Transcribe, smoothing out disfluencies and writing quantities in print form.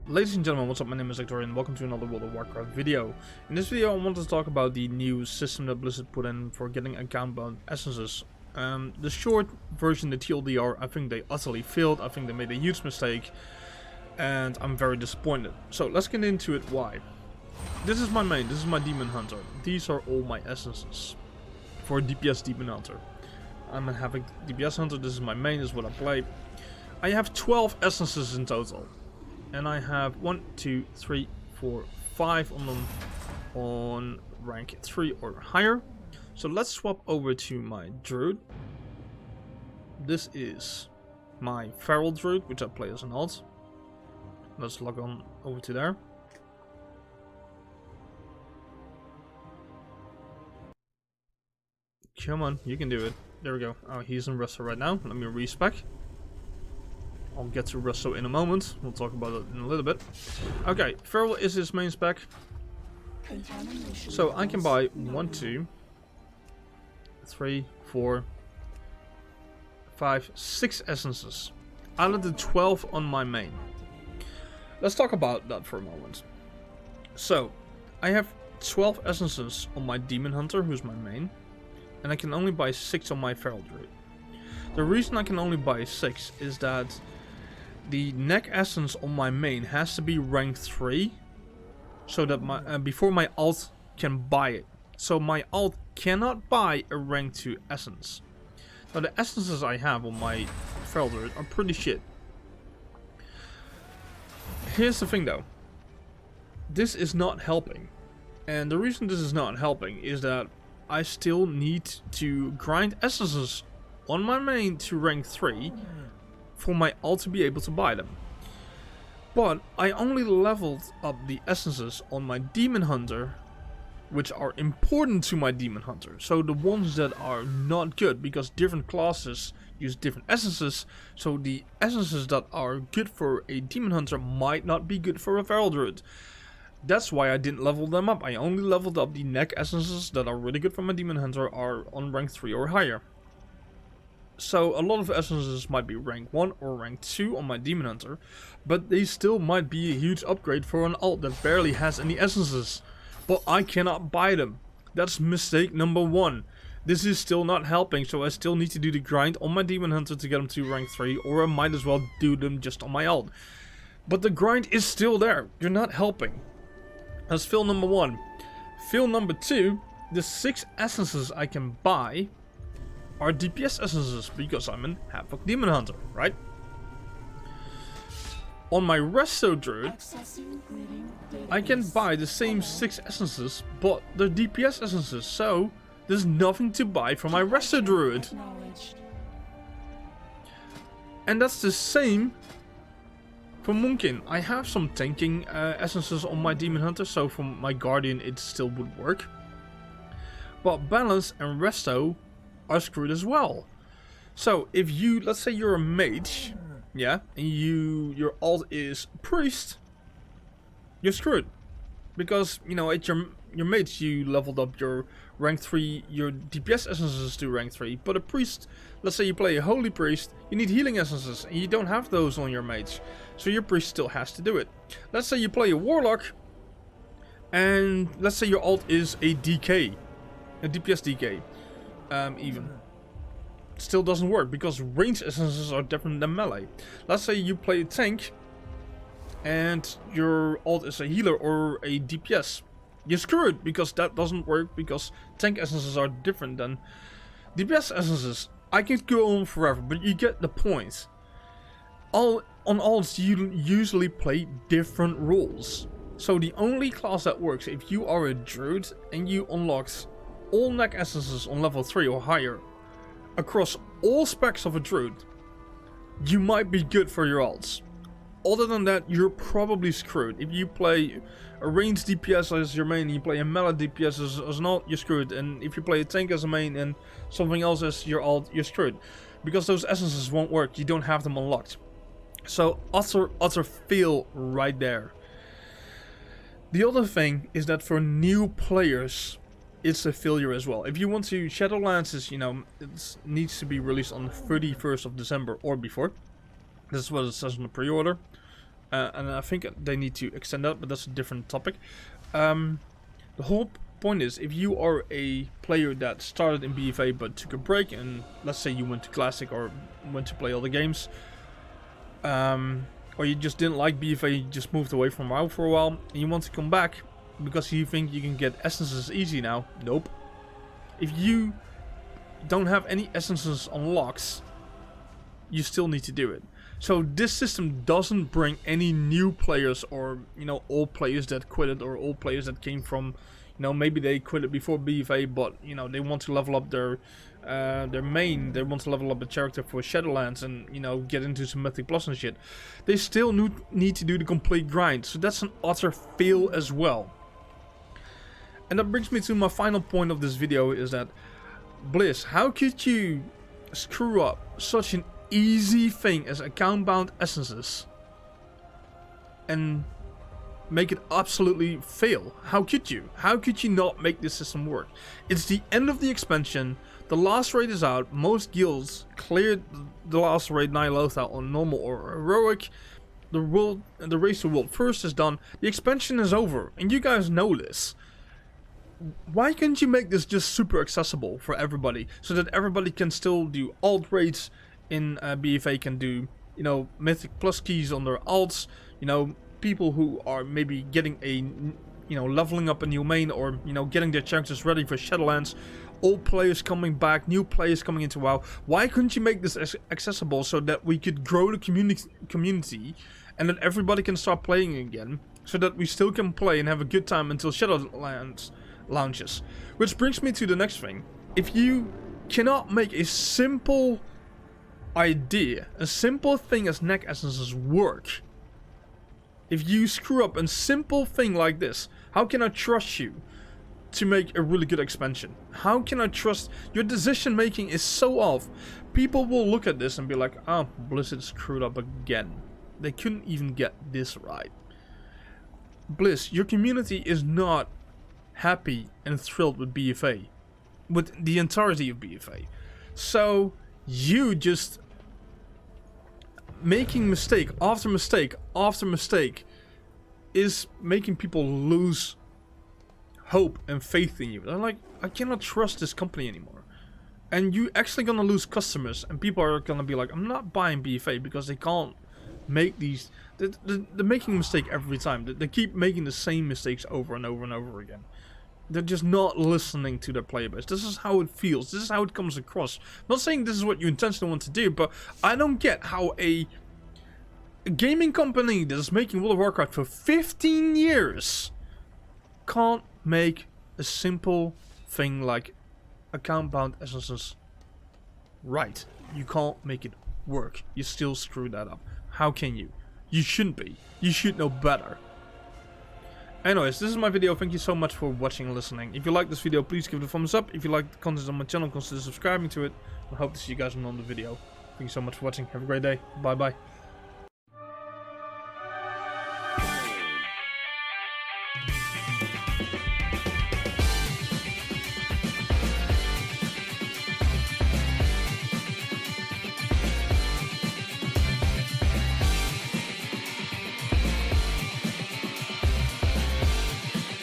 Ladies and gentlemen, what's up? My name is Victor and welcome to another World of Warcraft video. In this video I want to talk about the new system that Blizzard put in for getting account bound essences. The short version, the TLDR, I think they utterly failed. I think they made a huge mistake and I'm very disappointed. So let's get into it. Why? This is my main, this is my Demon Hunter. These are all my essences for DPS Demon Hunter. I'm having DPS Hunter, this is my main, this is what I play. I have 12 essences in total. And I have 1, 2, 3, 4, 5 on them on rank 3 or higher. So let's swap over to my Druid. This is my Feral Druid, which I play as an alt. Let's log on over to there. Come on, you can do it. There we go. Oh, he's in Resto right now. Let me respec. I'll get to Resto in a moment. We'll talk about it in a little bit. Okay, Feral is his main spec. So I can buy 1, 2, 3, 4, 5, 6 essences out of the 12 on my main. Let's talk about that for a moment. So I have 12 essences on my Demon Hunter, who's my main, and I can only buy 6 on my Feral Druid. The reason I can only buy 6 is that the neck essence on my main has to be rank 3 so that my before my alt can buy it. So my alt cannot buy a rank 2 essence. Now the essences I have on my Feral Druid are pretty shit. Here's the thing though. This is not helping. And the reason this is not helping is that I still need to grind essences on my main to rank 3 for my alt to be able to buy them. But I only leveled up the essences on my Demon Hunter, which are important to my Demon Hunter. So the ones that are not good, because different classes use different essences, so the essences that are good for a Demon Hunter might not be good for a Feral Druid. That's why I didn't level them up. I only leveled up the neck essences that are really good for my Demon Hunter are on rank 3 or higher. So a lot of essences might be rank 1 or rank 2 on my Demon Hunter, but they still might be a huge upgrade for an alt that barely has any essences. But I cannot buy them. That's mistake number 1. This is still not helping, so I still need to do the grind on my Demon Hunter to get them to rank 3, or I might as well do them just on my alt. But the grind is still there. You're not helping. That's fail number 1. Fail number 2, the 6 essences I can buy are DPS essences because I'm an Havoc Demon Hunter, right? On my Resto Druid, I can buy the same 6 essences, but they're DPS essences, so there's nothing to buy for my Resto Druid. And that's the same for Moonkin. I have some tanking essences on my Demon Hunter, so for my Guardian it still would work. But Balance and Resto are screwed as well. So if you, let's say you're a mage, yeah, and your alt is priest, you're screwed. Because, you know, at your mage you leveled up your rank 3, your DPS essences to rank 3, but a priest, let's say you play a holy priest, you need healing essences, and you don't have those on your mage. So your priest still has to do it. Let's say you play a warlock, and let's say your alt is a DK, a DPS DK. Even still doesn't work because range essences are different than melee. Let's say you play a tank and your alt is a healer or a DPS. You're screwed because that doesn't work because tank essences are different than DPS essences. I can go on forever, but you get the point. On alts you usually play different roles. So the only class that works if you are a druid and you unlocked all neck essences on level 3 or higher across all specs of a druid, you might be good for your alts. Other than that, you're probably screwed. If you play a ranged DPS as your main and you play a melee DPS as an alt, you're screwed. And if you play a tank as a main and something else as your alt, you're screwed. Because those essences won't work, you don't have them unlocked. So utter fail right there. The other thing is that for new players, it's a failure as well. If you want to, Shadowlands, you know, it needs to be released on the 31st of December or before. This is what it says on the pre-order. and I think they need to extend that, but that's a different topic. The whole point is, if you are a player that started in BFA but took a break, and let's say you went to Classic or went to play other games, or you just didn't like BFA, you just moved away from WoW for a while, and you want to come back because you think you can get essences easy now. Nope. If you don't have any essences on locks, you still need to do it. So this system doesn't bring any new players, or old players that quitted, or old players that came from, maybe they quitted before BFA, but they want to level up their main. They want to level up a character for Shadowlands and get into some Mythic Plus and shit. They still need to do the complete grind. So that's an utter fail as well. And that brings me to my final point of this video, is that Blizz, how could you screw up such an easy thing as account bound essences and make it absolutely fail? How could you? How could you not make this system work? It's the end of the expansion. The last raid is out. Most guilds cleared the last raid Ny'alotha on normal or heroic. The race to world first is done. The expansion is over, and you guys know this. Why couldn't you make this just super accessible for everybody, so that everybody can still do alt raids in BFA, can do Mythic Plus keys on their alts, people who are maybe getting a leveling up a new main, or getting their characters ready for Shadowlands, old players coming back, new players coming into WoW. Why couldn't you make this accessible so that we could grow the community and that everybody can start playing again, so that we still can play and have a good time until Shadowlands launches? Which brings me to the next thing. If you cannot make a simple idea, a simple thing as neck essences work, if you screw up a simple thing like this, how can I trust you to make a really good expansion? How can I trust your decision making? Is so off. People will look at this and be like, oh, Blizzard screwed up again. They couldn't even get this right. Blizz, your community is not happy and thrilled with BFA, with the entirety of BFA. So you just making mistake after mistake after mistake is making people lose hope and faith in you. They're like, I cannot trust this company anymore. And you actually gonna lose customers, and people are gonna be like, I'm not buying BFA because they can't make these. They're making a mistake every time. They keep making the same mistakes over and over and over again. They're just not listening to their player base. This is how it feels. This is how it comes across. I'm not saying this is what you intentionally want to do, but I don't get how a gaming company that is making World of Warcraft for 15 years can't make a simple thing like account bound essences right. You can't make it work. You still screw that up. How can you? You shouldn't be. You should know better. Anyways, this is my video. Thank you so much for watching and listening. If you like this video, please give it a thumbs up. If you like the content on my channel, consider subscribing to it. I hope to see you guys on the video. Thank you so much for watching. Have a great day. Bye bye.